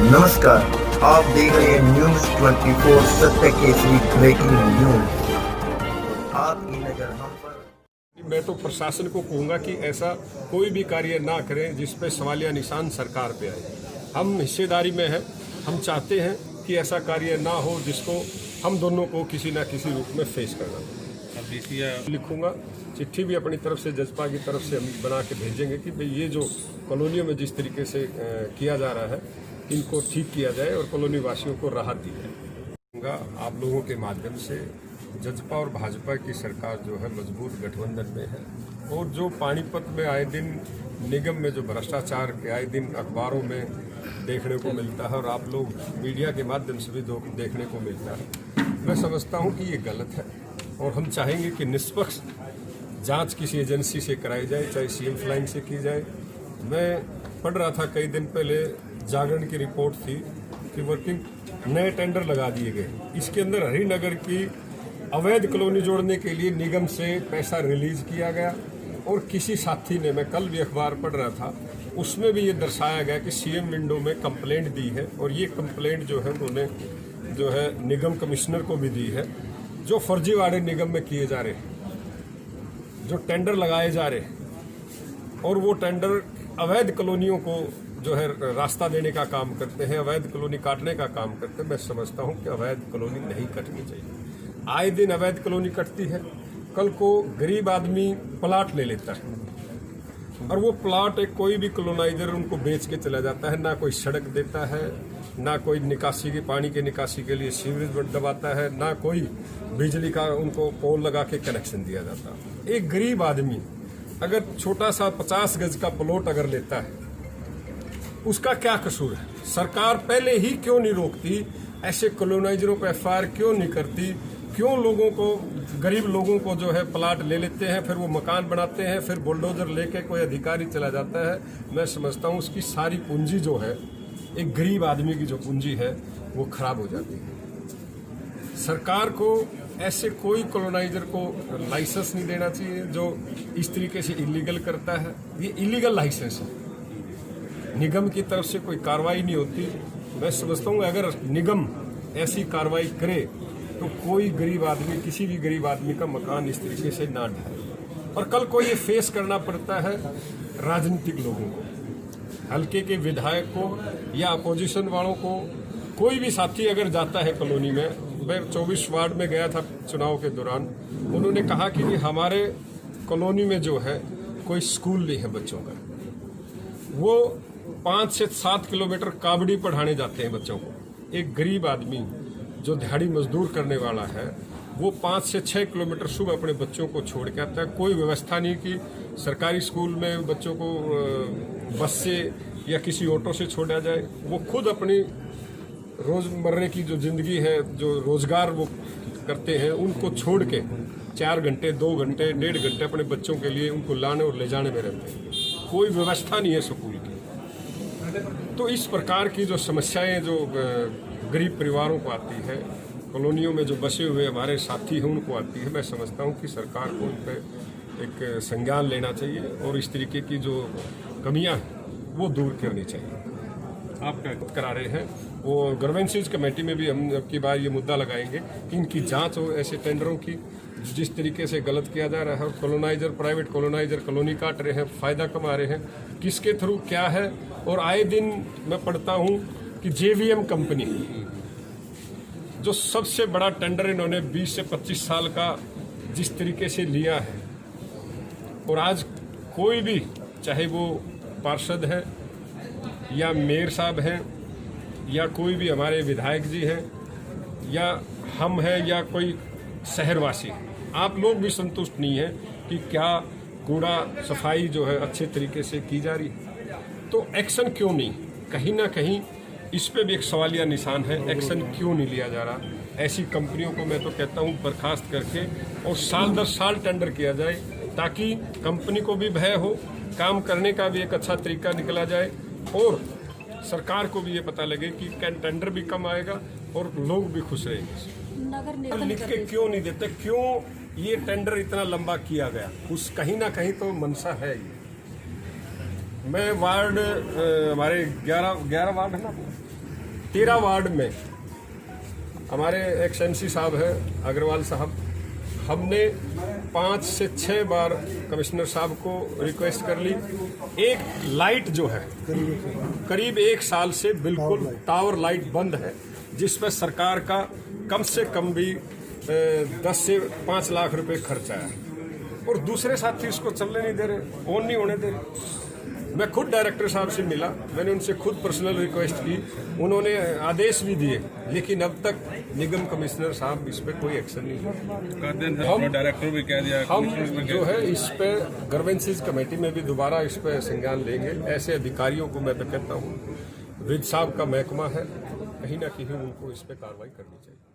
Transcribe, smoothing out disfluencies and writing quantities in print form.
नमस्कार, आप देख रहे हैं न्यूज 24 सत्य केसरी ब्रेकिंग न्यूज। आपकी नजर हम पर। मैं तो प्रशासन को कहूँगा कि ऐसा कोई भी कार्य ना करें जिस पे सवालिया निशान सरकार पे आए। हम हिस्सेदारी में हैं, हम चाहते हैं कि ऐसा कार्य ना हो जिसको हम दोनों को किसी ना किसी रूप में फेस करना। अब लिखूंगा, चिट्ठी भी अपनी तरफ से जजपा की तरफ से हम बना के भेजेंगे कि भाई ये जो कॉलोनियों में जिस तरीके से किया जा रहा है इनको ठीक किया जाए और कॉलोनी वासियों को राहत दी जाए। आप लोगों के माध्यम से जजपा और भाजपा की सरकार जो है मजबूत गठबंधन में है और जो पानीपत में आए दिन निगम में जो भ्रष्टाचार के आए दिन अखबारों में देखने को मिलता है और आप लोग मीडिया के माध्यम से भी देखने को मिलता है, मैं समझता हूं कि ये गलत है और हम चाहेंगे कि निष्पक्ष जांच किसी एजेंसी से कराई जाए, चाहे सीएम फ्लाइंग से की जाए। मैं पढ़ रहा था कई दिन पहले जागरण की रिपोर्ट थी कि वर्किंग नए टेंडर लगा दिए गए। इसके अंदर हरिनगर की अवैध कॉलोनी जोड़ने के लिए निगम से पैसा रिलीज किया गया और किसी साथी ने, मैं कल भी अखबार पढ़ रहा था, उसमें भी ये दर्शाया गया कि सीएम विंडो में कंप्लेंट दी है और ये कंप्लेंट जो है उन्होंने जो है निगम कमिश्नर को भी दी है। जो फर्जीवाड़े निगम में किए जा रहे हैं, जो टेंडर लगाए जा रहे हैं और वो टेंडर अवैध कॉलोनियों को जो है रास्ता देने का काम करते हैं, अवैध कॉलोनी काटने का काम करते हैं। मैं समझता हूं कि अवैध कॉलोनी नहीं कटनी चाहिए। आए दिन अवैध कॉलोनी कटती है, कल को गरीब आदमी प्लाट ले लेता है और वो प्लाट एक कोई भी कॉलोनाइजर उनको बेच के चला जाता है। ना कोई सड़क देता है, ना कोई निकासी की पानी के निकासी के लिए सीवरेज दबाता है, ना कोई बिजली का उनको पोल लगा के कनेक्शन दिया जाता। एक गरीब आदमी अगर छोटा सा 50 गज का प्लॉट अगर लेता है, उसका क्या कसूर है? सरकार पहले ही क्यों नहीं रोकती? ऐसे कॉलोनाइजरों पर एफआईआर क्यों नहीं करती? क्यों लोगों को, गरीब लोगों को जो है प्लाट ले लेते हैं, फिर वो मकान बनाते हैं, फिर बुलडोजर लेके कोई अधिकारी चला जाता है। मैं समझता हूँ उसकी सारी पूंजी जो है, एक गरीब आदमी की जो पूंजी है वो खराब हो जाती है। सरकार को ऐसे कोई कॉलोनाइजर को लाइसेंस नहीं देना चाहिए जो इस तरीके से इलीगल करता है। ये इलीगल लाइसेंस है, निगम की तरफ से कोई कार्रवाई नहीं होती। मैं समझता हूँ अगर निगम ऐसी कार्रवाई करे तो कोई गरीब आदमी, किसी भी गरीब आदमी का मकान इस तरीके से ना ढहे। और कल को ये फेस करना पड़ता है राजनीतिक लोगों को, हल्के के विधायक को या अपोजिशन वालों को। कोई भी साथी अगर जाता है कॉलोनी में, मैं 24 वार्ड में गया था चुनाव के दौरान, उन्होंने कहा कि हमारे कॉलोनी में जो है कोई स्कूल नहीं है बच्चों का। वो 5 से 7 किलोमीटर काबड़ी पढ़ाने जाते हैं बच्चों को। एक गरीब आदमी जो दिहाड़ी मजदूर करने वाला है वो 5 से 6 किलोमीटर सुबह अपने बच्चों को छोड़ के आता है। कोई व्यवस्था नहीं कि सरकारी स्कूल में बच्चों को बस से या किसी ऑटो से छोड़ा जाए। वो खुद अपनी रोजमर्रे की जो जिंदगी है, जो रोजगार वो करते हैं, उनको छोड़ के 4 घंटे, 2 घंटे, 1.5 घंटे अपने बच्चों के लिए उनको लाने और ले जाने में रहते हैं। कोई व्यवस्था नहीं है स्कूल की। तो इस प्रकार की जो समस्याएं जो गरीब परिवारों को आती है, कॉलोनियों में जो बसे हुए हमारे साथी हैं उनको आती है, मैं समझता हूं कि सरकार को उन पर एक संज्ञान लेना चाहिए और इस तरीके की जो कमियां हैं वो दूर करनी चाहिए। आप क्या करा रहे हैं? वो ग्रीवेंसेस कमेटी में भी हम अब की बार ये मुद्दा लगाएंगे कि इनकी जांच हो ऐसे टेंडरों की जिस तरीके से गलत किया जा रहा है। और कॉलोनाइजर, प्राइवेट कॉलोनाइजर कॉलोनी काट रहे हैं, फायदा कमा रहे हैं, किसके थ्रू क्या है। और आए दिन मैं पढ़ता हूं कि जेवीएम कंपनी जो सबसे बड़ा टेंडर इन्होंने 20 से 25 साल का जिस तरीके से लिया है, और आज कोई भी, चाहे वो पार्षद है या मेयर साहब हैं या कोई भी हमारे विधायक जी हैं या हम हैं या कोई शहरवासी, आप लोग भी संतुष्ट नहीं हैं कि क्या कूड़ा सफाई जो है अच्छे तरीके से की जा रही है। तो एक्शन क्यों नहीं? कहीं ना कहीं इस पे भी एक सवालिया निशान है। एक्शन क्यों नहीं लिया जा रहा? ऐसी कंपनियों को मैं तो कहता हूँ बर्खास्त करके और साल दर साल टेंडर किया जाए ताकि कंपनी को भी भय हो, काम करने का भी एक अच्छा तरीका निकला जाए और सरकार को भी ये पता लगे कि टेंडर भी कम आएगा और लोग भी खुश रहेंगे। लिख के क्यों नहीं देते? क्यों ये टेंडर इतना लंबा किया गया? उस कहीं ना कहीं तो मंशा है ये। मैं वार्ड, हमारे 11 वार्ड है ना, 13 वार्ड में हमारे एक्सएमसी साहब हैं अग्रवाल साहब, हमने 5 से 6 बार कमिश्नर साहब को रिक्वेस्ट कर ली। एक लाइट जो है करीब 1 साल से बिल्कुल टावर लाइट बंद है, जिस पर सरकार का कम से कम भी 10 से 5 लाख रुपए खर्चा है, और दूसरे साथी इसको चलने नहीं दे रहे, ऑन नहीं होने दे रहे। मैं खुद डायरेक्टर साहब से मिला, मैंने उनसे खुद पर्सनल रिक्वेस्ट की, उन्होंने आदेश भी दिए, लेकिन अब तक निगम कमिश्नर साहब इस पर कोई एक्शन नहीं है। हम डायरेक्टर भी कह दिया, हम जो है इस पे ग्रीवेंसेस कमेटी में भी दोबारा इस पे संज्ञान लेंगे। ऐसे अधिकारियों को मैं तो कहता हूँ विद साहब का महकमा है, कहीं ना कहीं उनको इस पे कार्रवाई करनी चाहिए।